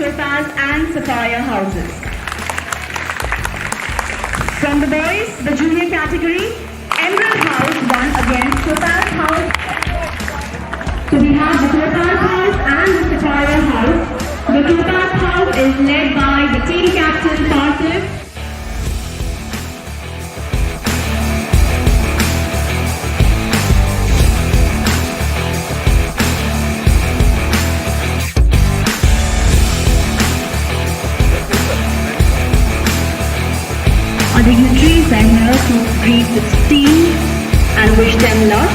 Topaz and Sapphire houses. From the boys, the junior category, Emerald House won against Topaz House. So we have the Topaz House and the Sapphire House. The Topaz House is led by the team captain Parthiv. Our dignitaries are here to greet the team and wish them luck.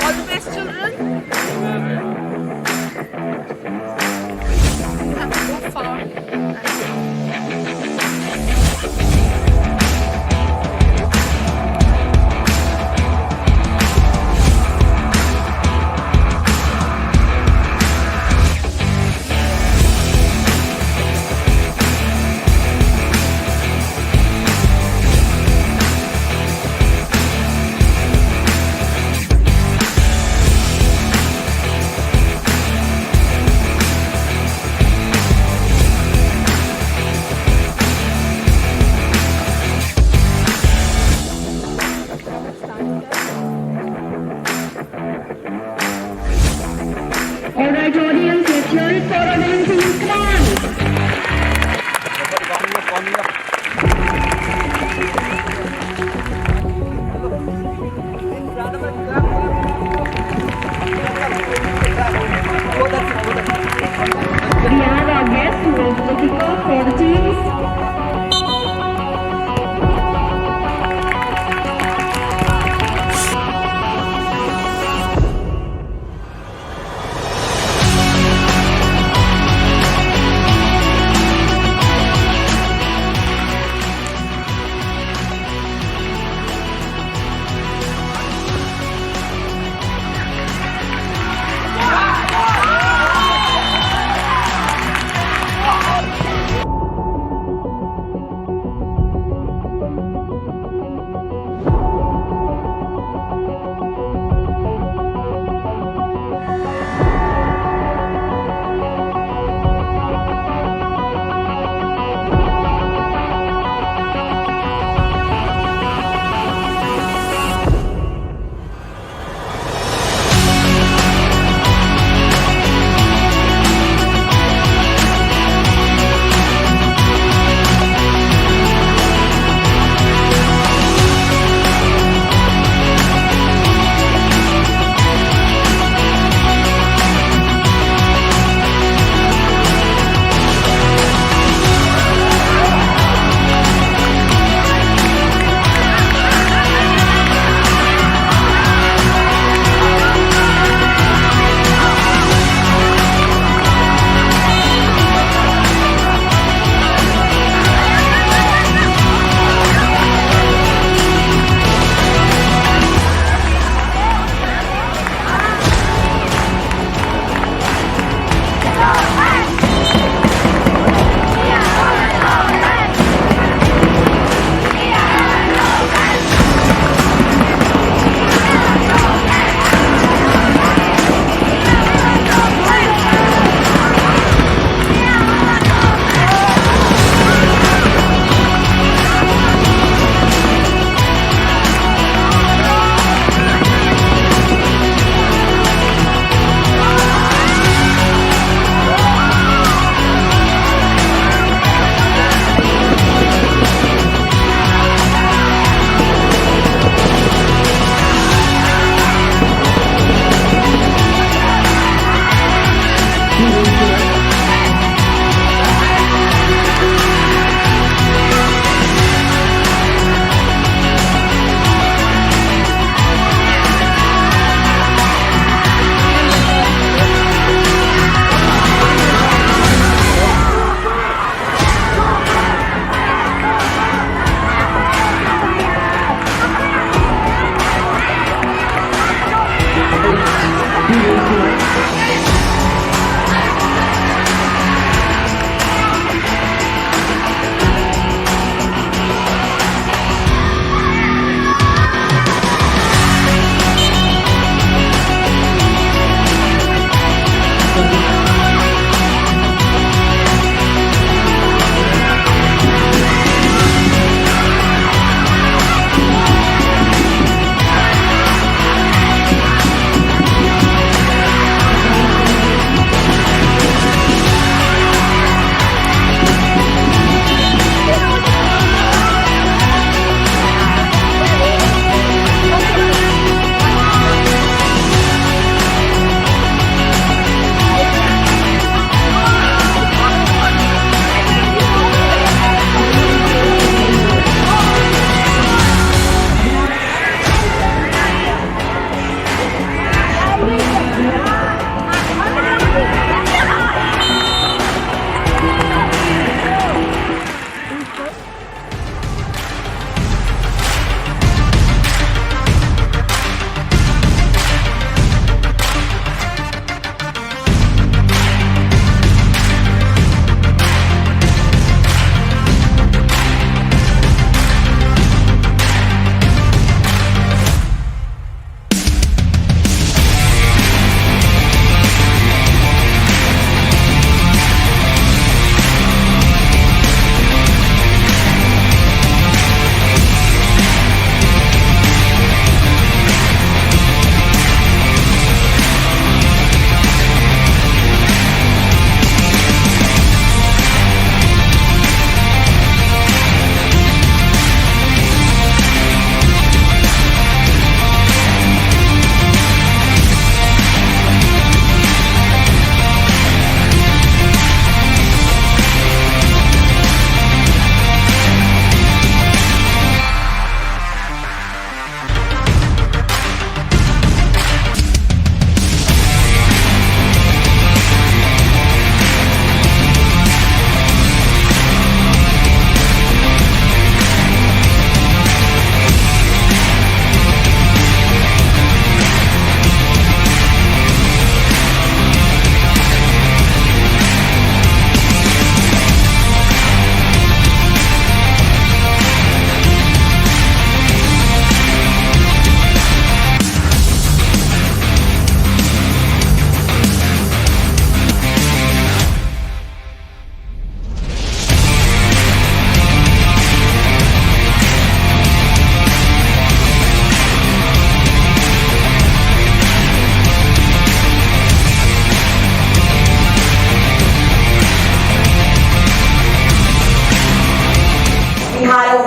All the best, children. You have to go far.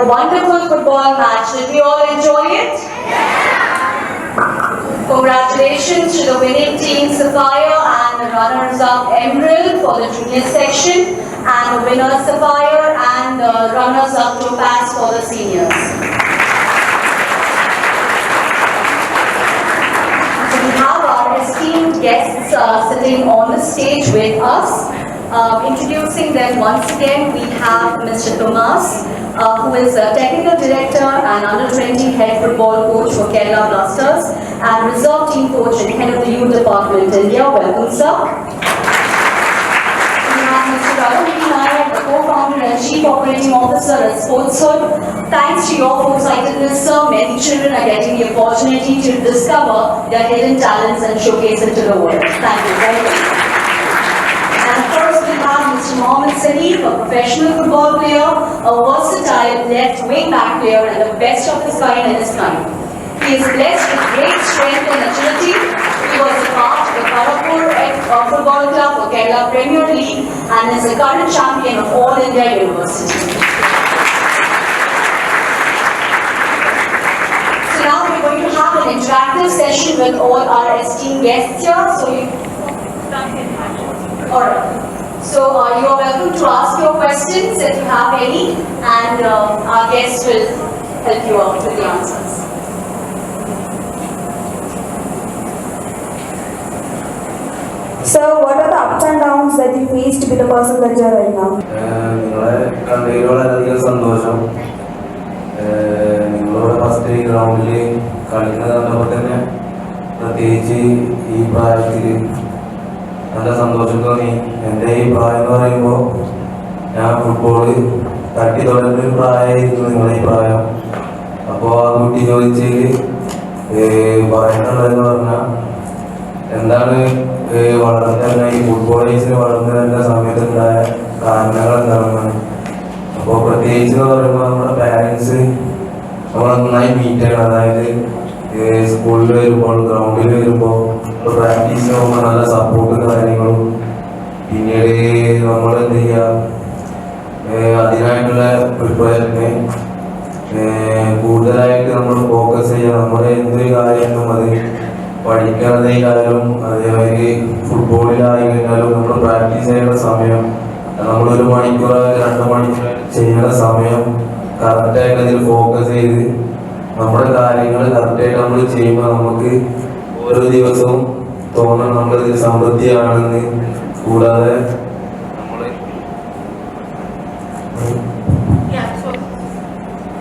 a wonderful football match. Did we all enjoy it? Congratulations to the winning team Sapphire and the runners-up Emerald for the junior section, and the winners Sapphire and the runners-up Topaz for the seniors. So we have our esteemed guests sitting on the stage with us. Introducing them once again, we have Mr. Tomasz, who is a technical director and under-20 head football coach for Kerala Blasters and reserve team coach and head of the youth department India. Welcome, sir. We have Mr. Arun V Nair, the co-founder and chief operating officer at Sporthood. Thanks to your foresightedness, sir, many children are getting the opportunity to discover their hidden talents and showcase it to the world. Thank you very much. And first we have Mr. Muhammed Saheef, a professional football player, a versatile left wing back player and the best of his kind in his time. He is blessed with great strength and agility. He was a part of the Karapur Football Club for Kerala Premier League and is the current champion of All India University. So now we're going to have an interactive session with all our esteemed guests here. So you Alright, so you are welcome to ask your questions if you have any, and our guests will help you out with the answers. Sir, what are the ups and downs that you faced with the person that you are right now? വളരെയധികം സന്തോഷം. നിങ്ങളോട് first ഗ്രൗണ്ടിൽ കളിക്കുന്നത് കണ്ടപ്പോൾ തന്നെ പ്രത്യേകിച്ച് ഈ പ്രായത്തിൽ നല്ല സന്തോഷം തോന്നി. എൻ്റെ ഈ പ്രായം എന്ന് പറയുമ്പോൾ ഞാൻ ഫുട്ബോള് തട്ടി തുടങ്ങുന്ന ഒരു പ്രായമായിരുന്നു നിങ്ങളെ ഈ പ്രായം. അപ്പോൾ ആ കുട്ടി ചോദിച്ചതിൽ പറയുന്നുള്ളതെന്ന് പറഞ്ഞാൽ എന്താണ് വളർന്നു ഈ ഫുട്ബോൾ ഏജിന് വളർന്നു വരുന്ന സമയത്തുണ്ടായ കാരണങ്ങൾ എന്താണെന്നാണ്. അപ്പോൾ പ്രത്യേകിച്ച് എന്ന് പറയുമ്പോൾ നമ്മുടെ പാരൻസ് നമ്മളെ നന്നായി മീറ്റ് ചെയ്യണം. അതായത് സ്കൂളിൽ വരുമ്പോൾ ഗ്രൗണ്ടിൽ വരുമ്പോൾ പ്രാക്ടീസിന് പോകുമ്പോൾ നല്ല സപ്പോർട്ടും കാര്യങ്ങളും, പിന്നീട് നമ്മൾ എന്ത് ചെയ്യുക അതിനായിട്ടുള്ള പ്രിപ്പറേഷന് കൂടുതലായിട്ട് നമ്മൾ ഫോക്കസ് ചെയ്യുക. നമ്മുടെ എന്തൊരു കാര്യങ്ങളും അത് പഠിക്കാതെയായാലും അതേമാതിരി ഫുട്ബോളിലായി കഴിഞ്ഞാലും നമ്മൾ പ്രാക്ടീസ് ചെയ്യുന്ന സമയം നമ്മളൊരു മണിക്കൂർ 2 മണിക്കൂർ ചെയ്യുന്ന സമയം കറക്റ്റായിട്ട് അതിൽ ഫോക്കസ് ചെയ്ത് നമ്മുടെ കാര്യങ്ങൾ കറക്റ്റായിട്ട് നമ്മൾ ചെയ്യുമ്പോൾ നമുക്ക് ഓരോ ദിവസവും തോന്നണം നമ്മളിതിൽ സമൃദ്ധിയാണെന്ന്. കൂടാതെ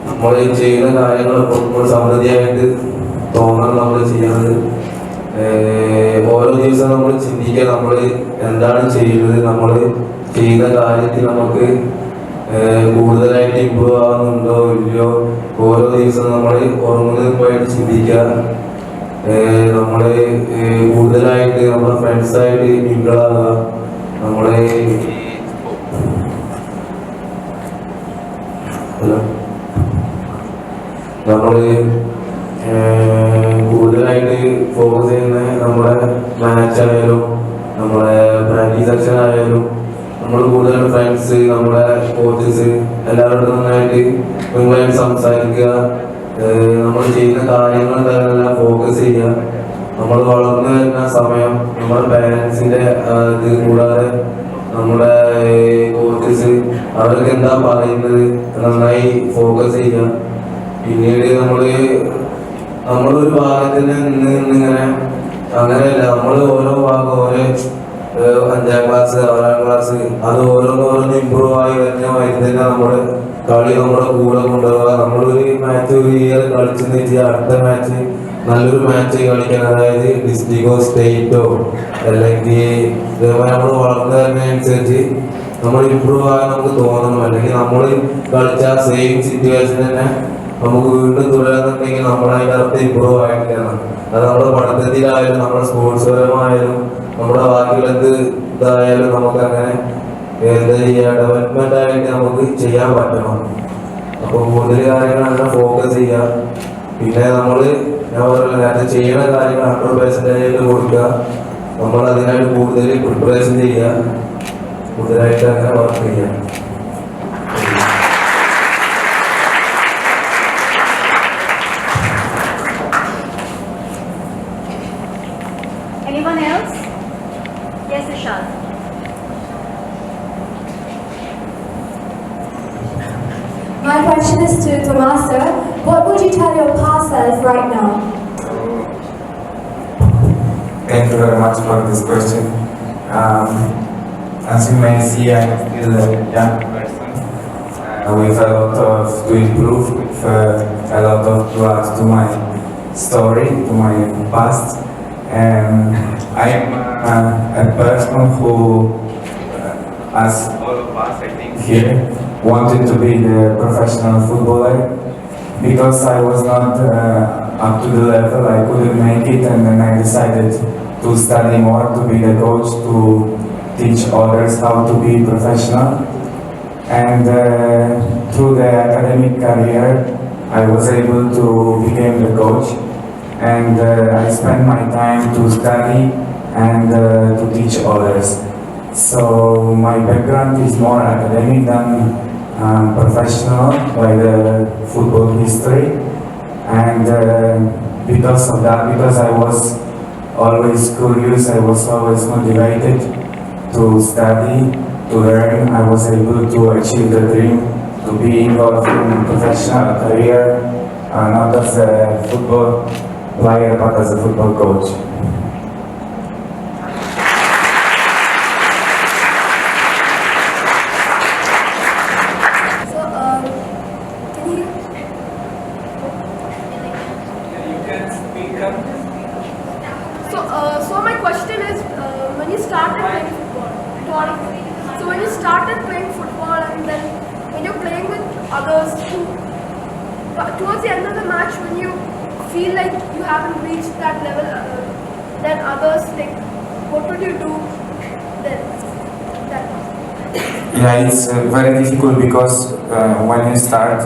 നമ്മൾ ചെയ്യുന്ന കാര്യങ്ങൾ നമ്മൾ സമൃദ്ധിയായിട്ട് തോന്നണം നമ്മൾ ചെയ്യുന്നത്. ഓരോ ദിവസവും നമ്മൾ ചിന്തിക്കുക നമ്മൾ എന്താണ് ചെയ്യുന്നത്, നമ്മൾ ചെയ്യുന്ന കാര്യത്തിൽ നമുക്ക് കൂടുതലായിട്ട് ഇമ്പ്രൂവ് ആവുന്നുണ്ടോ ഇല്ലയോ. ഓരോ ദിവസവും നമ്മൾ ഉറങ്ങുന്നതുമായിട്ട് ചിന്തിക്കുക. നമ്മൾ കൂടുതലായിട്ട് നമ്മുടെ ഫ്രണ്ട്സായിട്ട് മിങ്കിളാകുക. നമ്മളെ നമ്മൾ കൂടുതലായിട്ട് ഫോക്കസ് ചെയ്യുന്ന നമ്മുടെ മാച്ച് ആയാലും നമ്മുടെ പ്രാക്ടീസ് സെക്ഷൻ ആയാലും നമ്മൾ കൂടുതൽ ഫ്രണ്ട്സ് നമ്മുടെ കോച്ചസ് എല്ലാവരോടും നന്നായിട്ട് സംസാരിക്കുക. നമ്മൾ ചെയ്യുന്ന കാര്യങ്ങളെല്ലാം ഫോക്കസ് ചെയ്യുക. നമ്മൾ വളർന്നു വരുന്ന സമയം നമ്മുടെ പാരൻസിന്റെ ഇത് കൂടാതെ നമ്മുടെ കോച്ചസ് അവർക്ക് എന്താ പറയുന്നത് നന്നായി ഫോക്കസ് ചെയ്യുക. പിന്നീട് നമ്മളൊരു ഭാഗത്തിൽ നിന്നിങ്ങനെ അങ്ങനെയല്ല, നമ്മൾ ഓരോ ഭാഗം ഓരോ 5ാം ക്ലാസ് 6ാം ക്ലാസ് അത് ഓരോന്നോരോന്ന് ഇമ്പ്രൂവ് ആയി വരുന്ന വഴി തന്നെ നമ്മുടെ കളി നമ്മുടെ കൂടെ കൊണ്ടുപോകുക. നമ്മളൊരു മാച്ച് ഒരു ഇയർ കളിച്ചെന്ന് വെച്ചാൽ അടുത്ത മാച്ച് നല്ലൊരു മാച്ച് കളിക്കാൻ, അതായത് ഡിസ്ട്രിക്റ്റോ സ്റ്റേറ്റോ അല്ലെങ്കിൽ ഇതേപോലെ നമ്മൾ വളർന്നു വരുന്നതനുസരിച്ച് നമ്മൾ ഇമ്പ്രൂവ് ആകാൻ നമുക്ക് തോന്നണം. അല്ലെങ്കിൽ നമ്മൾ കളിച്ച സെയിം സിറ്റുവേഷൻ തന്നെ നമുക്ക് വീണ്ടും തുടരാന്നുണ്ടെങ്കിൽ നമ്മളതിൻ്റെ അകത്ത് ഇമ്പ്രൂവ് ആയിട്ടാണ്. അത് നമ്മുടെ പഠിത്തത്തിലായാലും നമ്മുടെ സ്പോർട്സ് പരമായാലും നമ്മുടെ ബാക്കിയുള്ള ഇതായാലും നമുക്ക് അങ്ങനെ എന്താ ചെയ്യുക ഡെവലപ്മെന്റ് ആയിട്ട് നമുക്ക് ചെയ്യാൻ പറ്റണം. അപ്പോൾ കൂടുതൽ കാര്യങ്ങൾ അങ്ങനെ ഫോക്കസ് ചെയ്യുക. പിന്നെ ഞാൻ പറയുന്നത് നേരത്തെ ചെയ്യുന്ന കാര്യങ്ങൾ 100% കൊടുക്കുക. നമ്മൾ അതിനായിട്ട് കൂടുതൽ പ്രിപ്പറേഷൻ ചെയ്യുക, കൂടുതലായിട്ട് അങ്ങനെ വർക്ക് ചെയ്യുക. My question is to Tomasz sir. What would you tell your past self right now? Thank you very much for this question. As you may see, I am still a young person with a lot of to improve, with a lot of to add to my story, to my past. And I am a person who, as all of us, I think here, wanted to be the professional footballer. Because I was not up to the level, I couldn't make it, and then I decided to study more, to be the coach, to teach others how to be professional. And through the academic career, I was able to become the coach, and I spent my time to study and to teach others. So my background is more academic than professional by the football history, and because of that, because I was always curious, I was always motivated to study, to learn, I was able to achieve the dream to be involved in a professional career, not as a football player but as a football coach. So my question is, when you started playing football, so when you started playing football and then when you're playing with others, towards the end of the match, when you feel like you haven't reached that level, then others, like, what would you do then? Yeah, it's very difficult because when you start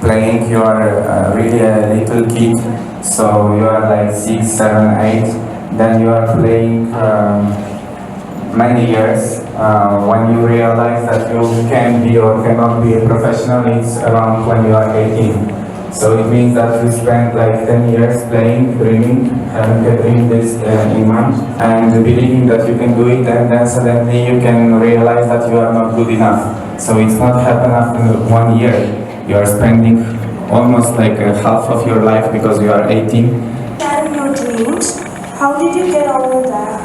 playing, you are really a little kid, so you are like 6, 7, 8. Then you are playing many years. When you realize that you can be or cannot be a professional, it's around when you are 18. So it means that you spend like 10 years playing, dreaming, having a dream this in mind, and believing that you can do it, and then suddenly you can realize that you are not good enough. So it's not happen after 1 year. You are spending almost like half of your life because you are 18. Sharing your dreams, how did you get over there?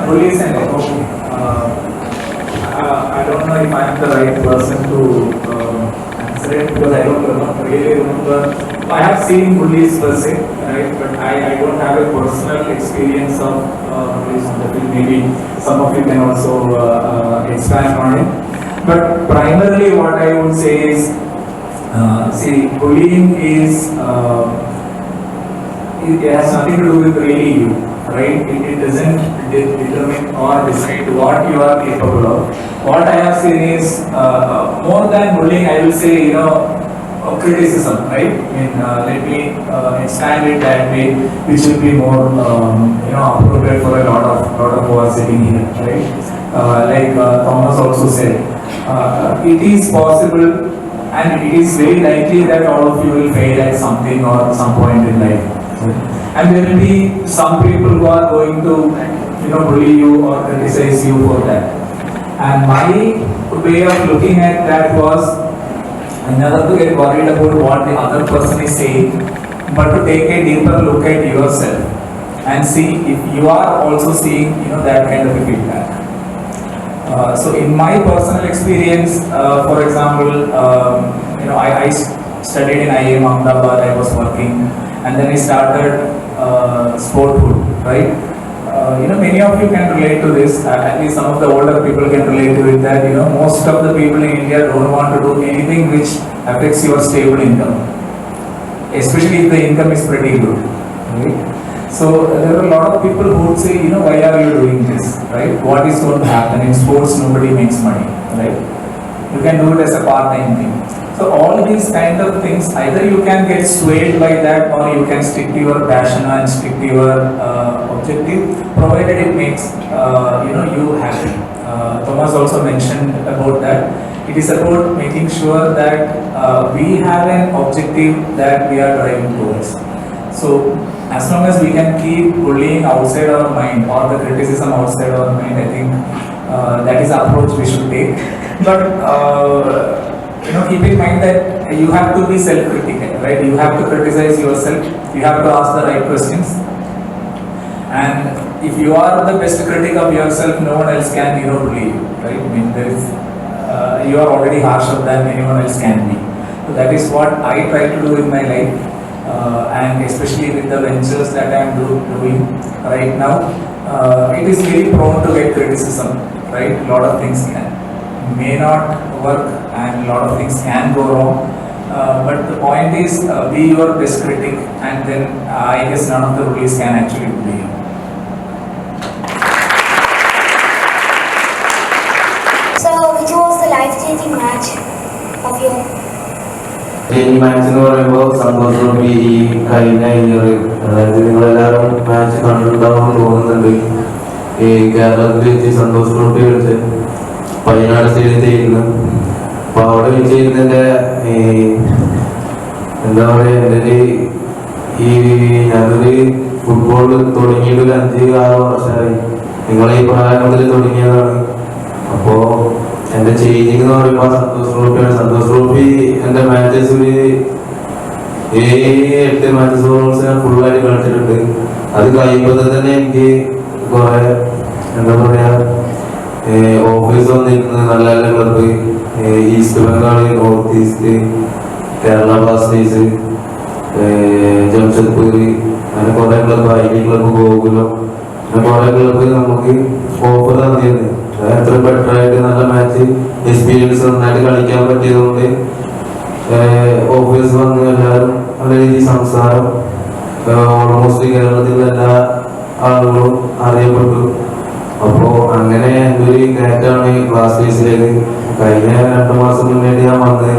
Bullies and emotion. I don't know if I am the right person to answer it because I don't really remember. I have seen bullies per se, right? But I don't have a personal experience of bullies on the field. Maybe some of you can also expand on it. But primarily, what I would say is, see, bullying is. It has nothing to do with really you, right? It doesn't determine or decide what you are capable of. What I have seen is more than bullying, I will say, criticism, right? I mean, let me expand it that way, which will be more, appropriate for a lot of who are sitting here, right? Like Thomas also said, it is possible and it is very likely that all of you will fail at something or some point in life. And there will be some people who are going to, bully you or criticize you for that. And my way of looking at that was never to get worried about what the other person is saying, but to take a deeper look at yourself and see if you are also seeing, that kind of a feedback. So in my personal experience, for example, I studied in IIM Ahmedabad, I was working, and then I started Sporthood, right? Many of you can relate to this, at least some of the older people can relate to it, that, most of the people in India don't want to do anything which affects your stable income, especially if the income is pretty good, right? So there are a lot of people who would say, why are you doing this, right? What is going to happen? In sports, nobody makes money, right? You can do it as a part-time thing. So all these kind of things, either you can get swayed by that or you can stick to your passion and stick to your objective, provided it makes you happy. Thomas also mentioned about that. It is about making sure that we have an objective that we are driving towards. So as long as we can keep bullying outside our mind or the criticism outside our mind, I think that is the approach we should take. But keep in mind that you have to be self-critical, right? You have to criticize yourself. You have to ask the right questions. And if you are the best critic of yourself, no one else can, bully you, right? I mean, you are already harsher than anyone else can be. So that is what I try to do in my life, and especially with the ventures that I am doing right now. It is very prone to get criticism, right? A lot of things may not work and a lot of things can go wrong. But the point is, be your best critic, and then I guess none of the bullies can actually bully you. So, which was the life-changing match of your? ഈ match എന്ന് പറയുമ്പോൾ സന്തോഷം ഈ കഴിഞ്ഞ year, അതായത് നിങ്ങളെല്ലാവരും match കണ്ടിട്ടുണ്ടാവുമെന്ന് തോന്നുന്നുണ്ട്. ഈ കേരളത്തിൽ വെച്ച് സന്തോഷ് ട്രോഫി കളിച്ച് വയനാട് സ്റ്റേഡിയത്തിലിരുന്നു. അപ്പോൾ അവിടെ വെച്ചിരുന്നതിൻ്റെ എന്താ പറയുക, എൻ്റെ ഞാനൊരു ഫുട്ബോൾ തുടങ്ങിയിട്ട് ഒരു 5-6 വർഷമായി. നിങ്ങളെ ഈ പ്രായം മുതൽ തുടങ്ങിയതാണ്. അപ്പോൾ എൻ്റെ ചേഞ്ചിങ് എന്ന് പറയുമ്പോൾ സന്തോഷ് ട്രോഫിയാണ്. സന്തോഷ് ട്രോഫി എൻ്റെ മാച്ചസ് ഒരു 7-8 മാച്ചസ് ഞാൻ ഫുള്ളായിട്ട് കളിച്ചിട്ടുണ്ട്. അത് കഴിയുമ്പോൾ തന്നെ എനിക്ക് കുറെ എന്താ പറയാ ഓഫീസ് വന്നിരിക്കുന്നത് നല്ല നല്ല club, east Bengal, north east, Kerala Blasters, Jamshedpur, അങ്ങനെ കുറെ ക്ലബ്ബ്, ഐ ക്ലബ്ബ്, ഗോകുലം, അങ്ങനെ കുറെ ക്ലബ്ബ് നമുക്ക് ഓഫർ തന്നിരുന്നു. എത്ര ബെറ്ററായിട്ട് നല്ല മാച്ച് എക്സ്പീരിയൻസ് നന്നായിട്ട് കളിക്കാൻ പറ്റിയതുകൊണ്ട് ഓഫീസ് വന്ന് എല്ലാവരും നല്ല രീതിയിൽ സംസാരം, ഓൾമോസ്റ്റ് കേരളത്തിലെ എല്ലാ ആളുകളും അറിയപ്പെട്ടു. അപ്പോൾ അങ്ങനെ എൻ്റെ ഒരു കയറ്റാണ് ബ്ലാസ്റ്റേഴ്സിലേക്ക്. കഴിഞ്ഞ 2 മാസം മുന്നേ ഞാൻ വന്ന്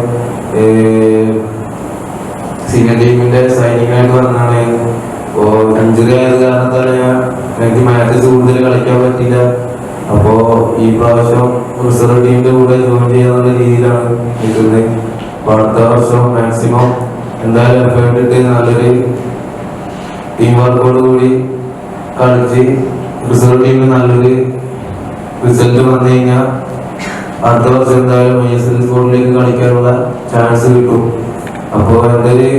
സീനിയർ ടീമിന്റെ സൈനിങ് ആയിട്ട് വന്നാണ്. അപ്പോൾ ഇഞ്ചുറി ആയത് കാരണത്താണ് എനിക്ക് മാച്ചസ് കൂടുതൽ കളിക്കാൻ പറ്റില്ല. അപ്പോൾ ഈ പ്രാവശ്യം റിസർവ് ടീമിന്റെ കൂടെ ജോയിൻ ചെയ്യാനുള്ള രീതിയിലാണ് നിൽക്കുന്നത്. അപ്പോൾ അടുത്ത വർഷം മാക്സിമം എന്തായാലും എഫേർട്ട് ഇട്ട് നല്ലൊരു ടീം വർക്കോട് കൂടി കളിച്ച് റിസർവ് ടീമിൽ നല്ലൊരു റിസൾട്ട് വന്നു കഴിഞ്ഞാൽ അടുത്ത വർഷം എന്തായാലും ISL സ്കോഡിലേക്ക് കളിക്കാനുള്ള ചാൻസ് കിട്ടും. അപ്പോൾ എൻ്റെ ഒരു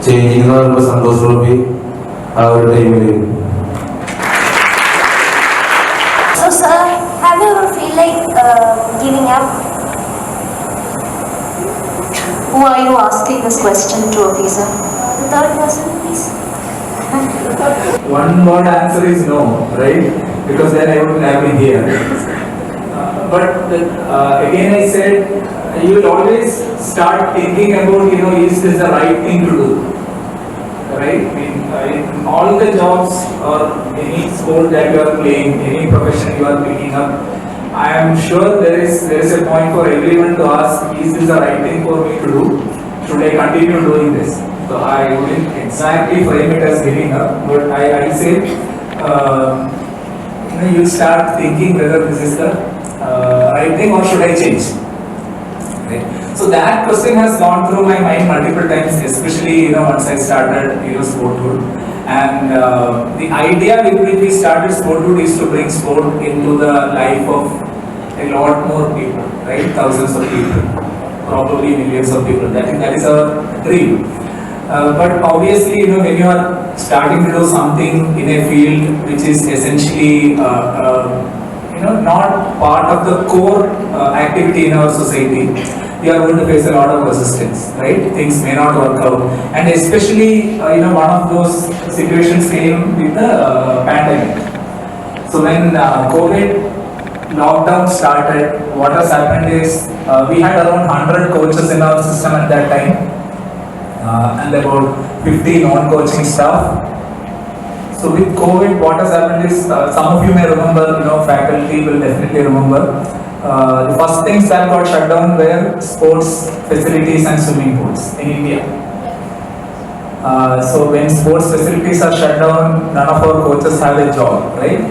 ചേഞ്ചിങ് എന്ന് പറയുമ്പോൾ സന്തോഷ് ട്രോഫി ആ ഒരു ടൈമിൽ. So, sir, have you ever feel like giving up? Who are you asking this question to, officer? The third person, please. One word answer is no, right? Because then I wouldn't have been here. But again I said, you will always start thinking about, is this the right thing to do? Right? In all the jobs or any sport that you are playing, any profession you are picking up, I am sure there is a point for everyone to ask, is this the right thing for me to do? Should I continue doing this? So I wouldn't exactly frame it as giving up, but I say you start thinking whether this is the right thing or should I change? Right? So that question has gone through my mind multiple times, especially once I started Sporthood. And the idea with which we started Sporthood is to bring sport into the life of a lot more people, right? Thousands of people, probably millions of people. That is our dream. But obviously, when you are starting to do something in a field which is essentially not part of the core activity in our society, you are going to face a lot of resistance, right? Things may not work out, and especially one of those situations came with the pandemic. So when COVID lockdown started, what has happened is we had around 100 coaches in our system at that time, and about 50 non-coaching staff. So with COVID, what has happened is, some of you may remember, faculty will definitely remember, the first things that got shut down were sports facilities and swimming pools in India. So when sports facilities are shut down, none of our coaches have a job, right?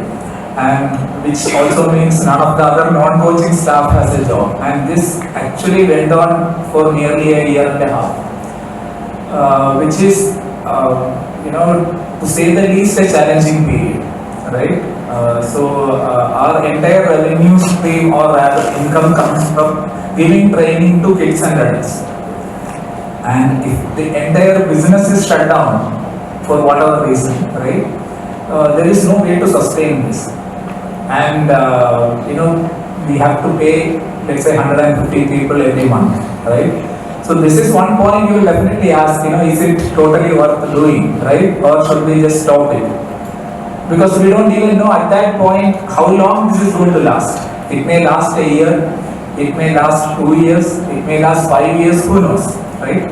And which also means none of the other non-coaching staff has a job. And this actually went on for nearly a year and a half, which is, to say the least, a challenging period, right? So our entire revenue stream or rather income comes from giving training to kids and adults. And if the entire business is shut down for whatever reason, right, there is no way to sustain this. And we have to pay, let's say, 150 people every month, right? So this is one point you will definitely ask, is it totally worth doing, right? Or should we just stop it? Because we don't even know at that point how long this is going to last. It may last a year, it may last 2 years, it may last 5 years, who knows, right?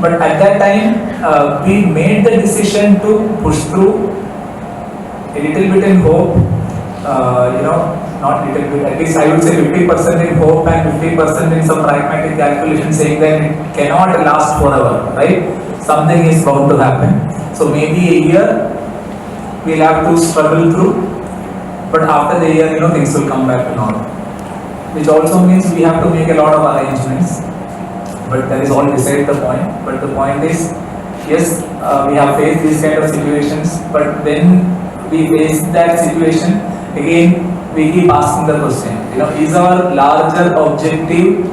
But at that time, we made the decision to push through a little bit in hope, not little bit, at least I would say 50% in hope and 50% in some pragmatic calculation saying that it cannot last forever, right? Something is bound to happen. So maybe a year we'll have to struggle through, but after the year, things will come back to normal. Which also means we have to make a lot of arrangements, but that is all beside the point. But the point is, yes, we have faced these kind of situations, but when we face that situation, again, we keep asking the question, is our larger objective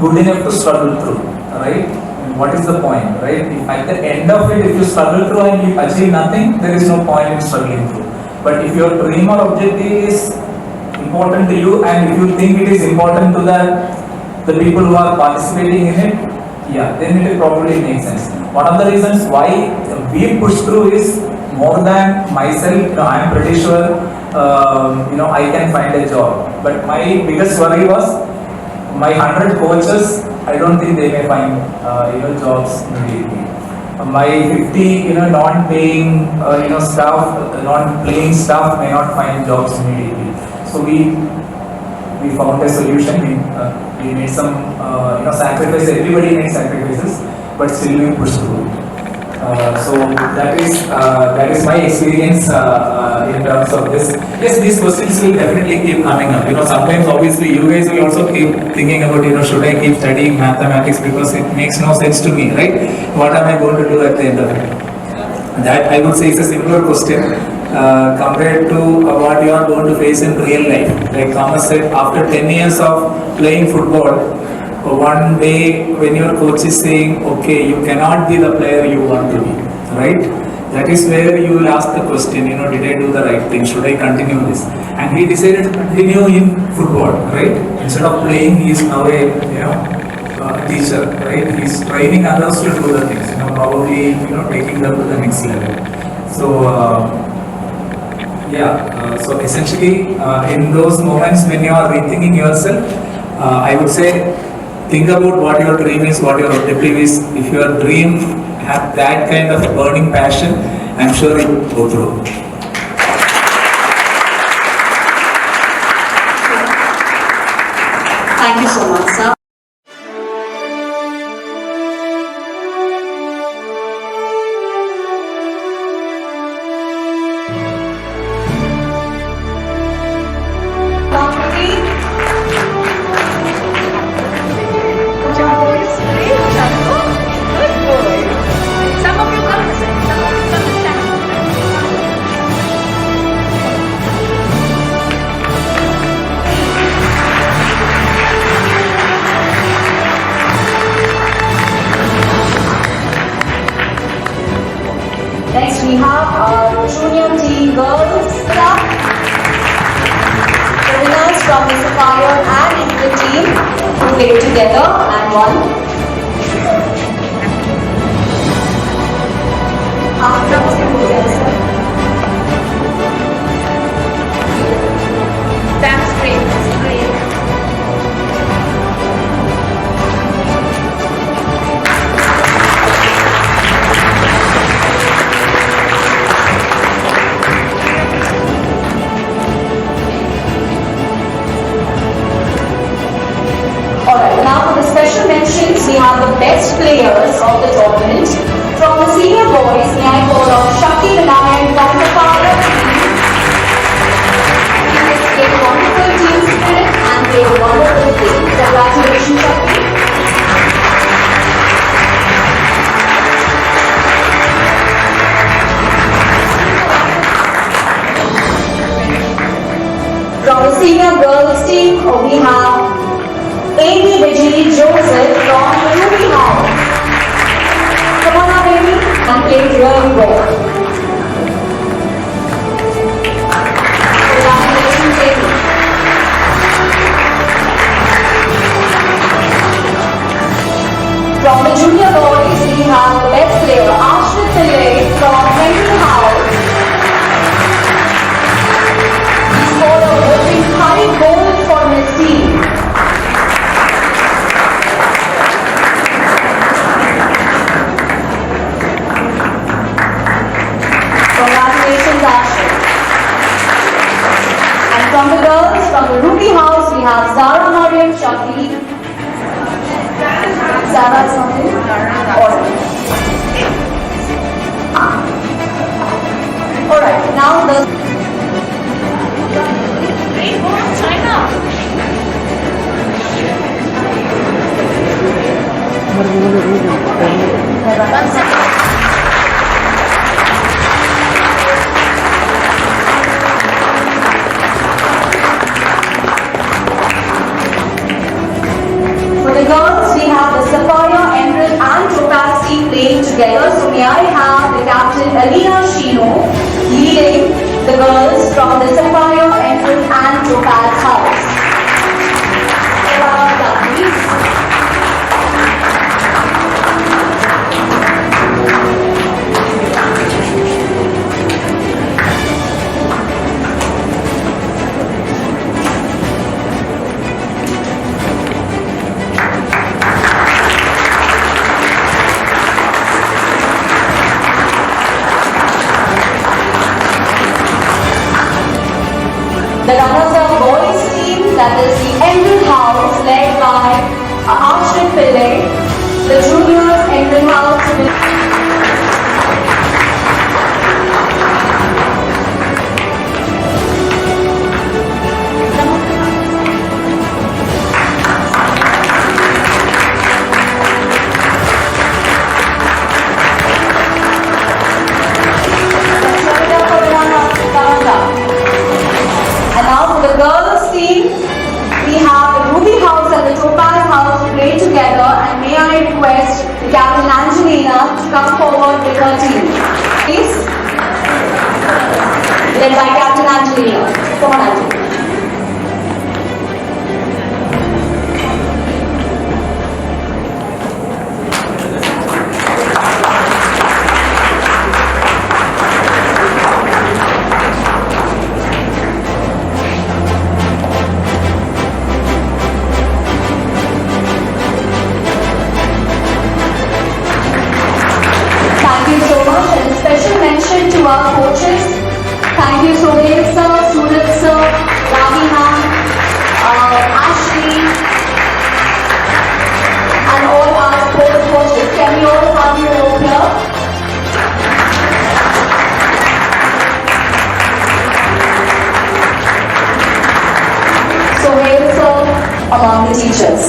good enough to struggle through, right? What is the point, right? If at the end of it, if you struggle through and you achieve nothing, there is no point in struggling through. But if your dream or objective is important to you, and if you think it is important to the people who are participating in it, yeah, then it will probably make sense. One of the reasons why we push through is more than myself. I am pretty sure, I can find a job. But my biggest worry was my 100 coaches. I don't think they may find jobs immediately. My 50 non-paying staff, non-playing staff may not find jobs immediately. So we found a solution. We made some sacrifices. Everybody made sacrifices, but still we pushed through. So that is my experience in terms of this. Yes, these questions will definitely keep coming up. Sometimes obviously you guys will also keep thinking about, should I keep studying mathematics because it makes no sense to me, right? What am I going to do at the end of it? That I would say is a simpler question compared to what you are going to face in real life. Like Thomas said, after 10 years of playing football, one day when your coach is saying, okay, you cannot be the player you want to be, right? That is where you will ask the question, did I do the right thing? Should I continue this? And he decided to continue in football, right? Instead of playing, he is now a teacher, right? He is training others to do the things, probably, taking them to the next level. So, so essentially, in those moments when you are rethinking yourself, I would say, think about what your dream is, what your objective is. If your dream have that kind of burning passion, I'm sure it will go through. Thank you so much, sir. Next we have our junior team girls club. The winners from the Sapphire and Eminent team who played together and won. That's great. That's great. Alright, now for the special mentions, we have the best players of the tournament. From the senior boys, may I call on Muhammed Saheef from the Fire team. He has displayed wonderful team spirit and played a wonderful game. Congratulations, Muhammed. From the senior girls team, we have AP junior boys, we have the best player, Arun V Nair from Henry House. He scored a whopping 5 goals for his team. Congratulations, Arun. And from the girls, from the Ruby House, we have Zara Mariam Shafi. Zara something? Alright, now the For the girls, we have the Sapphire, Emerald and Topaz team playing together. So may I have the captain Alina Shino leading the girls from the Sapphire, Emerald and Topaz house. Please. The runners-up boys team, that is the Emerald House, led by Arun V Nair. The juniors, Emerald House. And now for the girls team, we have the Ruby House and the Topaz House play together, and may I request Captain Angelina to come forward with her team. Please. Led by Captain Angelina. Come on, Angelina. Thank you so much, and special mention to our coaches. Thank you, Sohail sir, Suraj sir, Ravi ma'am, Ashley, and all our sports coaches. Can we all have you over here? Sohail sir among the teachers.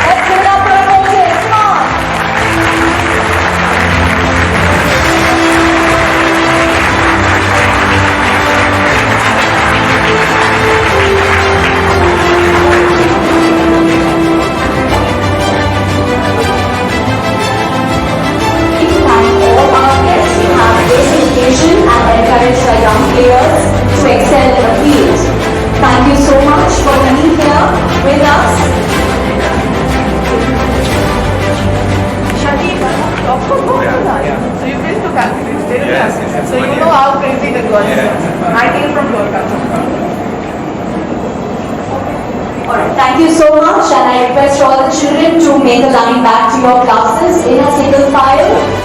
Let's give it up for our coaches. Come on. Thank all our guests who have this education and encouraged our young players to excel in the field. Thank you so much for being here with us. So you've been to Calcutta, yes. So you know how crazy the girls are. I came from Kolkata. Alright, thank you so much, and I request all the children to make a line back to your classes in a single file.